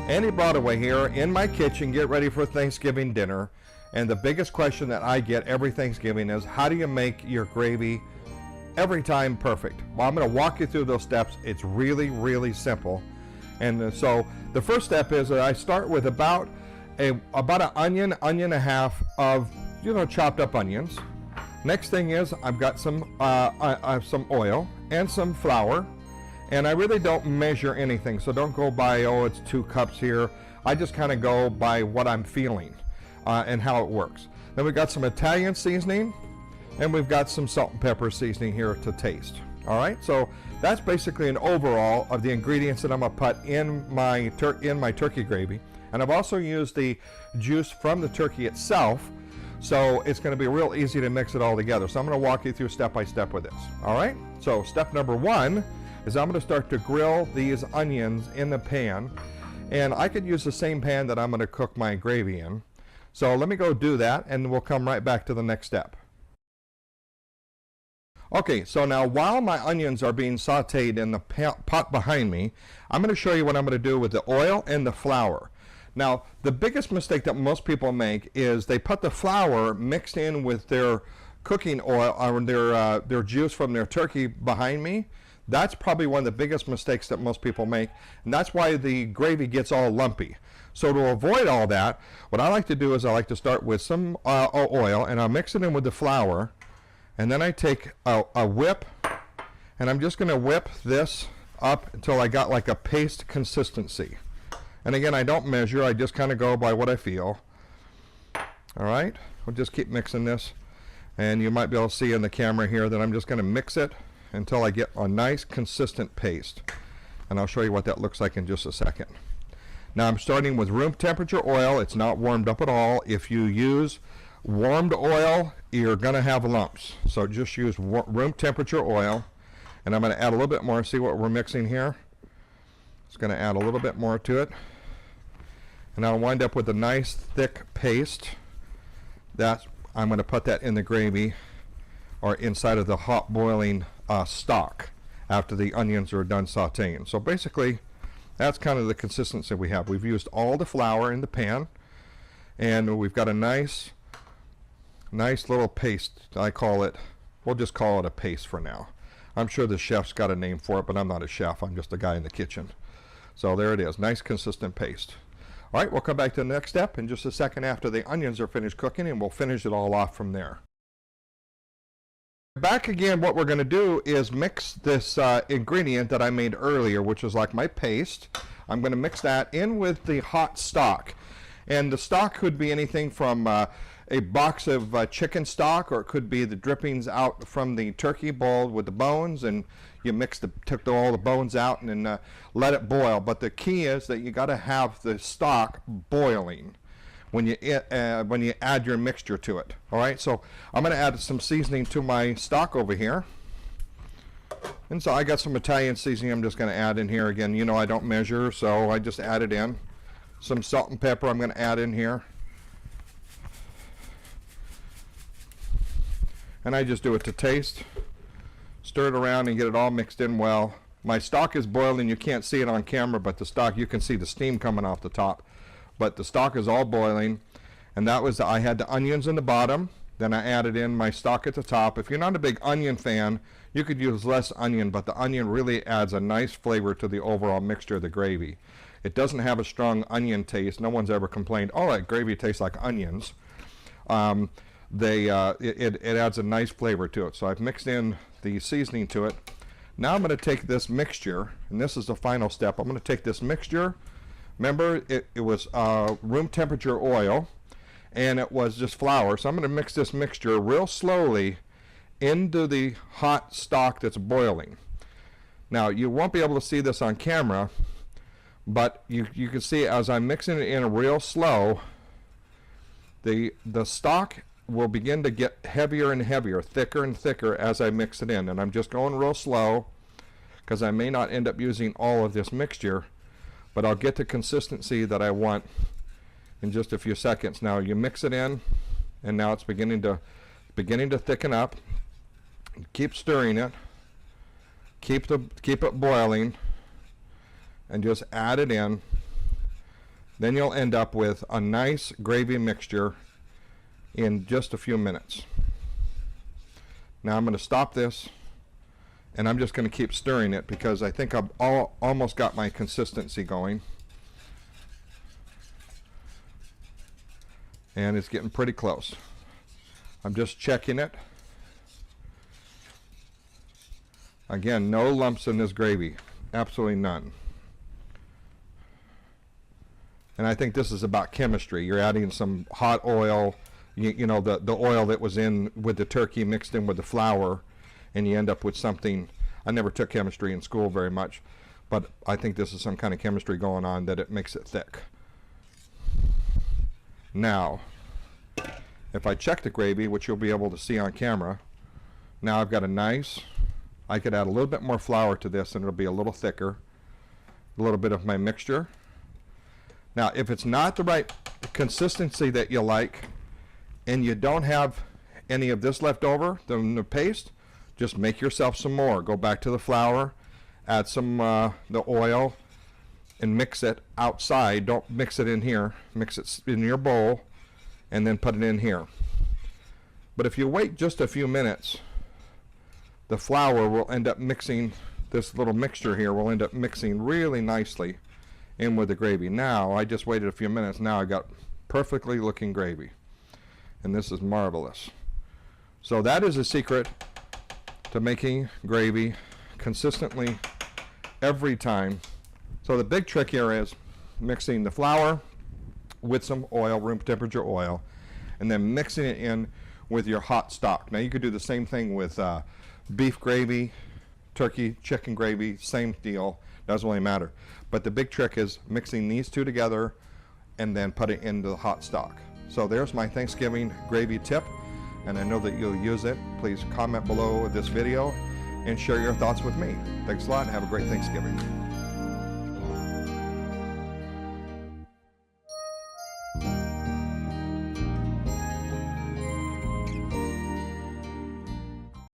Andy Broadaway here in my kitchen, get ready for Thanksgiving dinner. And the biggest question that I get every Thanksgiving is, how do you make your gravy every time perfect? Well, I'm going to walk you through those steps. It's really, really simple. And so the first step is that I start with about an onion and a half of, chopped up onions. Next thing is I've got some oil and some flour. And I really don't measure anything, so don't go by, oh, it's 2 cups here. I just kind of go by what I'm feeling and how it works. Then we've got some Italian seasoning, and we've got some salt and pepper seasoning here to taste. All right, so that's basically an overall of the ingredients that I'm gonna put in my turkey gravy. And I've also used the juice from the turkey itself, so it's gonna be real easy to mix it all together. So I'm gonna walk you through step by step with this. All right, so step number 1 is I'm going to start to grill these onions in the pan, and I could use the same pan that I'm going to cook my gravy in. So let me go do that, and we'll come right back to the next step. Okay, so now while my onions are being sauteed in the pot behind me, I'm going to show you what I'm going to do with the oil and the flour. Now, the biggest mistake that most people make is they put the flour mixed in with their cooking oil or their juice from their turkey behind me. That's probably one of the biggest mistakes that most people make, and that's why the gravy gets all lumpy. So to avoid all that, what I like to do is I like to start with some oil, and I'll mix it in with the flour, and then I take a whip, and I'm just going to whip this up until I got like a paste consistency. And again, I don't measure, I just kind of go by what I feel. All right, we'll just keep mixing this, and you might be able to see in the camera here that I'm just going to mix it until I get a nice consistent paste, and I'll show you what that looks like in just a second. Now I'm starting with room temperature oil. It's not warmed up at all. If you use warmed oil, you're gonna have lumps, so just use room temperature oil. And I'm going to add a little bit more. See what we're mixing here? It's going to add a little bit more to it, and I'll wind up with a nice thick paste that I'm going to put that in the gravy or inside of the hot boiling stock after the onions are done sauteing. So basically that's kind of the consistency we have. We've used all the flour in the pan, and we've got a nice little paste. I call it, we'll just call it a paste for now. I'm sure the chef's got a name for it, but I'm not a chef, I'm just a guy in the kitchen. So there it is, nice consistent paste. All right, we'll come back to the next step in just a second after the onions are finished cooking, and we'll finish it all off from there. Back again, what we're going to do is mix this ingredient that I made earlier, which was like my paste. I'm going to mix that in with the hot stock. And the stock could be anything from a box of chicken stock, or it could be the drippings out from the turkey bowl with the bones, and you took all the bones out and then let it boil. But the key is that you got to have the stock boiling when you add your mixture to it. All right, so I'm going to add some seasoning to my stock over here. And so I got some Italian seasoning I'm just going to add in here. Again, you know I don't measure, so I just add it in. Some salt and pepper I'm going to add in here. And I just do it to taste. Stir it around and get it all mixed in well. My stock is boiling. You can't see it on camera, but the stock, you can see the steam coming off the top. But the stock is all boiling, and that was, I had the onions in the bottom, then I added in my stock at the top. If you're not a big onion fan, you could use less onion, but the onion really adds a nice flavor to the overall mixture of the gravy. It doesn't have a strong onion taste. No one's ever complained, oh, that gravy tastes like onions. It adds a nice flavor to it. So I've mixed in the seasoning to it. Now I'm going to take this mixture, and this is the final step. I'm going to take this mixture. Remember, it was room temperature oil, and it was just flour. So I'm going to mix this mixture real slowly into the hot stock that's boiling. Now, you won't be able to see this on camera, but you can see as I'm mixing it in real slow, the stock will begin to get heavier and heavier, thicker and thicker as I mix it in. And I'm just going real slow because I may not end up using all of this mixture, but I'll get the consistency that I want in just a few seconds. Now you mix it in, and now it's beginning to thicken up. Keep stirring it. Keep it boiling, and just add it in. then you'll end up with a nice gravy mixture in just a few minutes. Now I'm going to stop this, and I'm just going to keep stirring it because I think I've almost got my consistency going. And it's getting pretty close. I'm just checking it. Again, no lumps in this gravy, absolutely none. And I think this is about chemistry. You're adding some hot oil, you know, the oil that was in with the turkey mixed in with the flour, and you end up with something. I never took chemistry in school very much, but I think this is some kind of chemistry going on that it makes it thick. Now, if I check the gravy, which you'll be able to see on camera, now I've got a nice, I could add a little bit more flour to this and it'll be a little thicker, a little bit of my mixture. Now, if it's not the right consistency that you like, and you don't have any of this left over, the paste, just make yourself some more. Go back to the flour, add some the oil, and mix it outside. Don't mix it in here. Mix it in your bowl, and then put it in here. But if you wait just a few minutes, the flour will end up mixing, this little mixture here will end up mixing really nicely in with the gravy. Now, I just waited a few minutes. Now I got perfectly looking gravy. And this is marvelous. So that is a secret to making gravy consistently every time. So the big trick here is mixing the flour with some oil, room temperature oil, and then mixing it in with your hot stock. Now you could do the same thing with beef gravy, turkey, chicken gravy, same deal, doesn't really matter. But the big trick is mixing these two together and then put it into the hot stock. So there's my Thanksgiving gravy tip, and I know that you'll use it. Please comment below this video and share your thoughts with me. Thanks a lot and have a great Thanksgiving.